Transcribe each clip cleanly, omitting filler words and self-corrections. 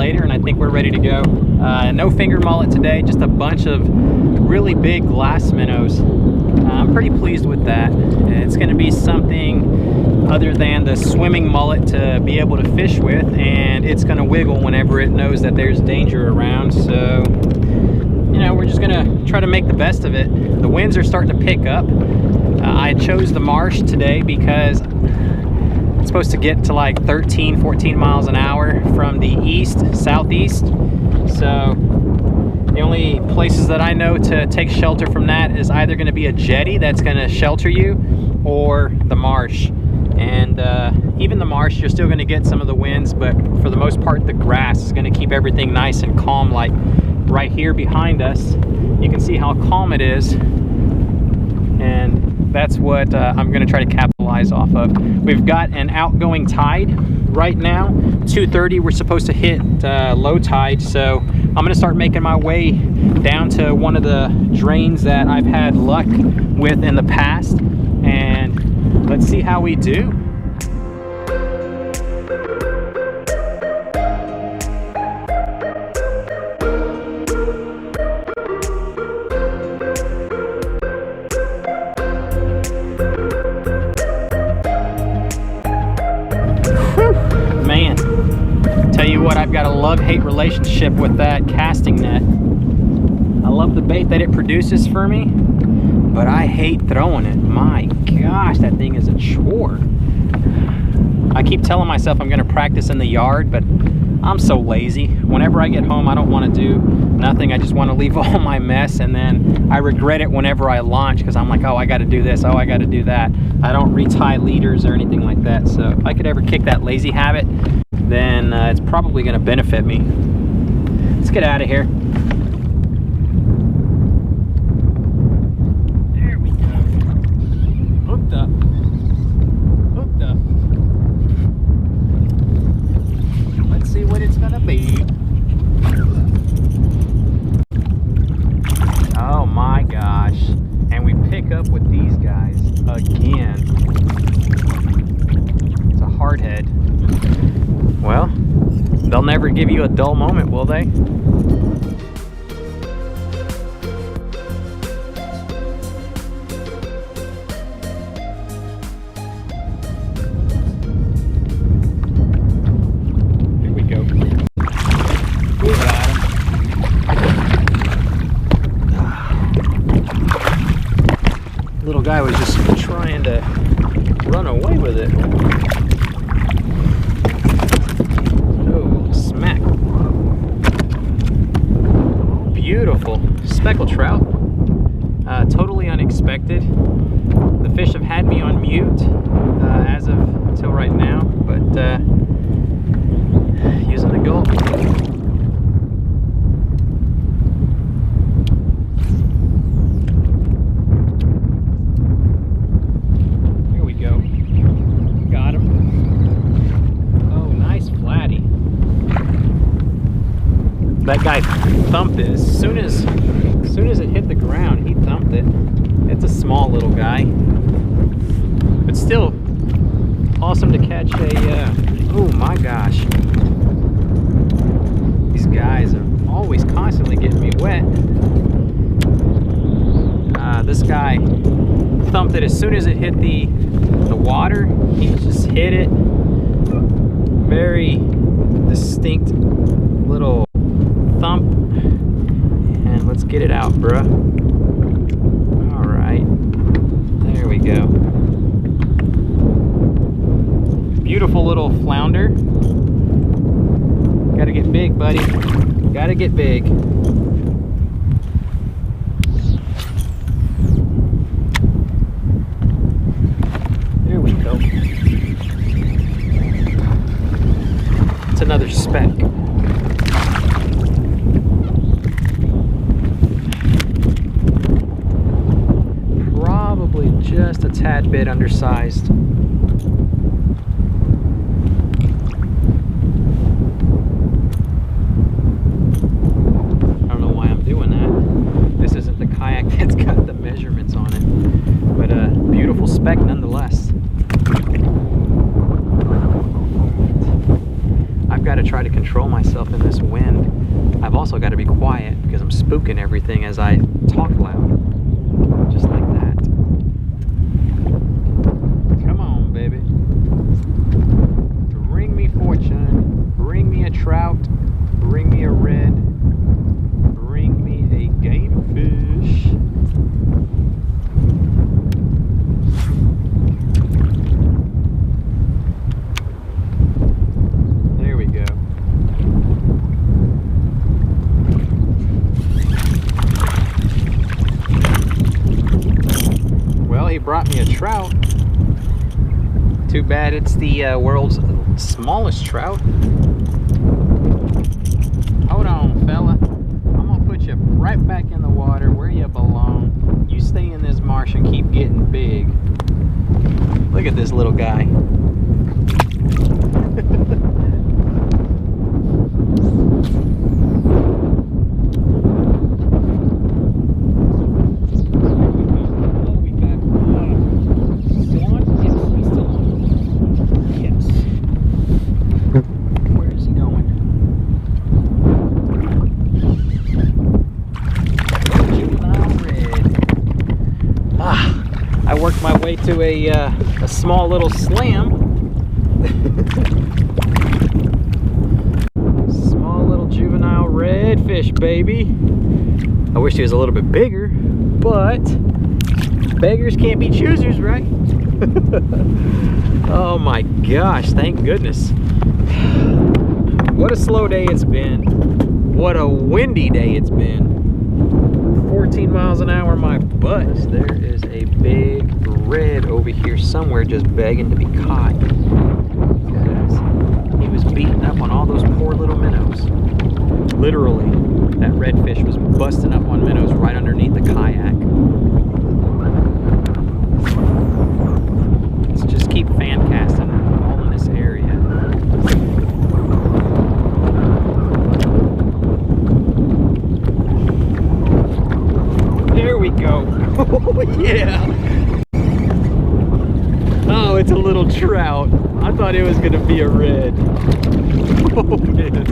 later, and I think we're ready to go. No finger mullet today, just a bunch of really big glass minnows. I'm pretty pleased with that. It's going to be something other than the swimming mullet to be able to fish with, and it's going to wiggle whenever it knows that there's danger around. So, you know, we're just going to try to make the best of it. The winds are starting to pick up. I chose the marsh today because it's supposed to get to like 13, 14 miles an hour from the east, southeast. So the only places that I know to take shelter from that is either going to be a jetty that's going to shelter you, or the marsh. And even the marsh, you're still going to get some of the winds, but for the most part, the grass is going to keep everything nice and calm. Like right here behind us, you can see how calm it is, and that's what I'm going to try to capitalize off of. We've got an outgoing tide right now. 2:30, we're supposed to hit low tide, so I'm going to start making my way down to one of the drains that I've had luck with in the past, and let's see how we do. Man, tell you what, I've got a love-hate relationship with that casting net. I love the bait that it produces for me, but I hate throwing it. My gosh, that thing is a chore. I keep telling myself I'm going to practice in the yard, but I'm so lazy. Whenever I get home, I don't want to do nothing. I just want to leave all my mess, and then I regret it whenever I launch because I'm like, oh, I got to do this, oh, I got to do that. I don't retie leaders or anything like that. So if I could ever kick that lazy habit, then it's probably going to benefit me. Let's get out of here. There we go. Hooked up. Hooked up. Let's see what it's going to be. Oh my gosh. And we pick up with these guys again. It's a hardhead. Well, they'll never give you a dull moment, will they? Here we go. We got him. Little guy was just trying to run away with it. Beautiful speckled trout, totally unexpected. The fish have had me on mute as of until right now, but using the gulp. Here we go. Got him. Oh, nice flatty. That guy thumped it as soon as it hit the ground. He thumped it. It's a small little guy, but still awesome to catch a oh my gosh, these guys are always constantly getting me wet. This guy thumped it as soon as it hit the water. He just hit it. Very distinct little thump, and let's get it out, bruh. All right, there we go. Beautiful little flounder. Gotta get big, buddy. Gotta get big. There we go. It's another speck. Just a tad bit undersized. I don't know why I'm doing that. This isn't the kayak that's got the measurements on it, but a beautiful speck nonetheless. I've got to try to control myself in this wind. I've also got to be quiet because I'm spooking everything as I talk loud. Just like that. Come on, baby. Bring me fortune. Bring me a trout. Bring me a red. Bring me a game fish. There we go. Well, he brought me a trout. Too bad it's the world's smallest trout. Hold on, fella. I'm gonna put you right back in the water where you belong. You stay in this marsh and keep getting big. Look at this little guy. Worked my way to a small little slam. Small little juvenile redfish, baby. I wish he was a little bit bigger, but beggars can't be choosers, right? Oh my gosh, thank goodness. What a slow day it's been. What a windy day it's been. 14 miles an hour, my butt. There is a big red over here somewhere just begging to be caught. Because he was beating up on all those poor little minnows. Literally, that redfish was busting up on minnows right underneath the kayak. Let's just keep fan casting all in this area. There we go. Oh yeah. Oh, it's a little trout. I thought it was gonna be a red. Oh man.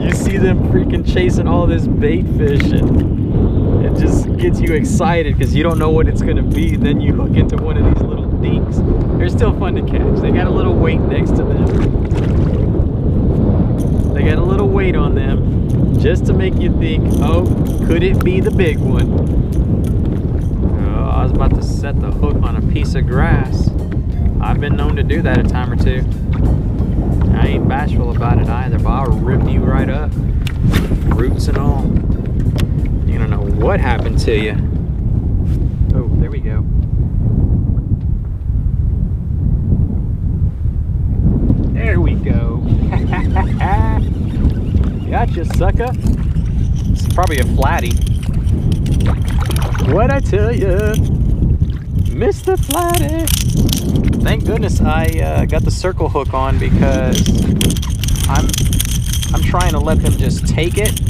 You see them freaking chasing all this bait fish and it just gets you excited because you don't know what it's gonna be. Then you hook into one of these little dinks. They're still fun to catch. They got a little weight next to them. They got a little weight on them just to make you think, oh, could it be the big one? Oh, I was about to set the hook on a piece of grass. I've been known to do that a time or two. I ain't bashful about it either, but I'll rip you right up. Roots and all. You don't know what happened to you. Oh, there we go. There we go. Gotcha, sucker. It's probably a flatty. What'd I tell ya? Mr. Flatty. Thank goodness I got the circle hook on because I'm trying to let them just take it,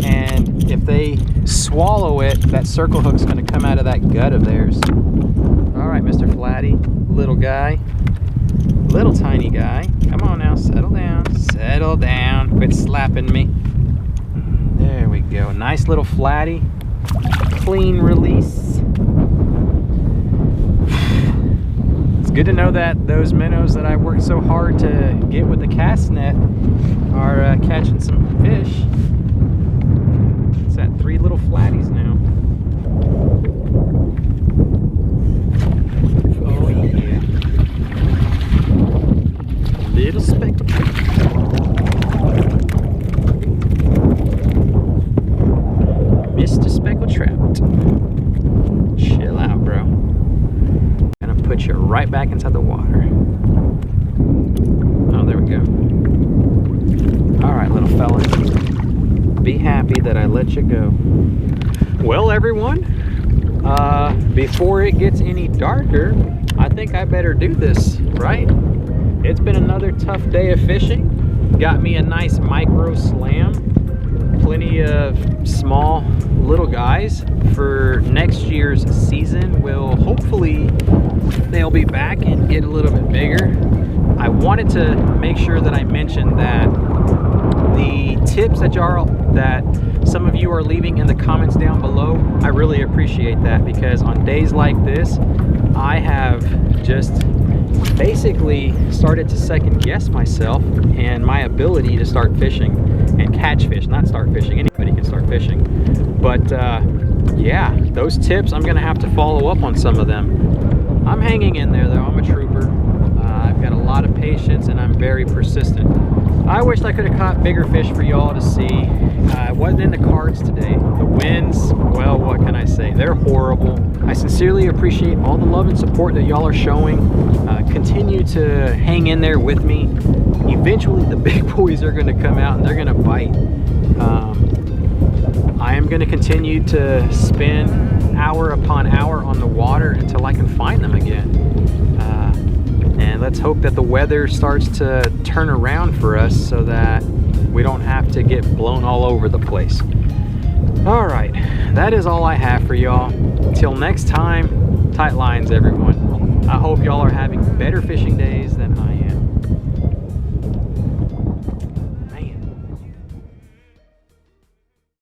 and if they swallow it, that circle hook's going to come out of that gut of theirs. All right, Mr. Flatty, little guy, little tiny guy. Come on now, settle down, settle down. Quit slapping me. There we go. Nice little flatty, clean release. Good to know that those minnows that I worked so hard to get with the cast net are catching some fish. It's at 3 little flatties now. Oh yeah. Little speckled trout. Mr. Speckled Trout. Chill out, bro. Put you right back inside the water. Oh, there we go. All right, little fella. Be happy that I let you go. Well, everyone, before it gets any darker, I think I better do this, right? It's been another tough day of fishing. Got me a nice micro slam. Plenty of small little guys. For next year's season, will hopefully they'll be back and get a little bit bigger. I wanted to make sure that I mentioned that the tips that some of you are leaving in the comments down below, I really appreciate that, because on days like this, I have just basically started to second guess myself and my ability to start fishing and catch fish. Not start fishing, anybody can start fishing. But yeah, those tips, I'm gonna have to follow up on some of them. I'm hanging in there though, I'm a trooper. I've got a lot of patience and I'm very persistent. I wish I could have caught bigger fish for y'all to see. It wasn't in the cards today. The winds, well, what can I say? They're horrible. I sincerely appreciate all the love and support that y'all are showing. Continue to hang in there with me. Eventually the big boys are gonna come out and they're gonna bite. I am gonna continue to spend hour upon hour on the water until I can find them again. And let's hope that the weather starts to turn around for us so that we don't have to get blown all over the place. All right, that is all I have for y'all. Till next time, tight lines, everyone. I hope y'all are having better fishing days than I am.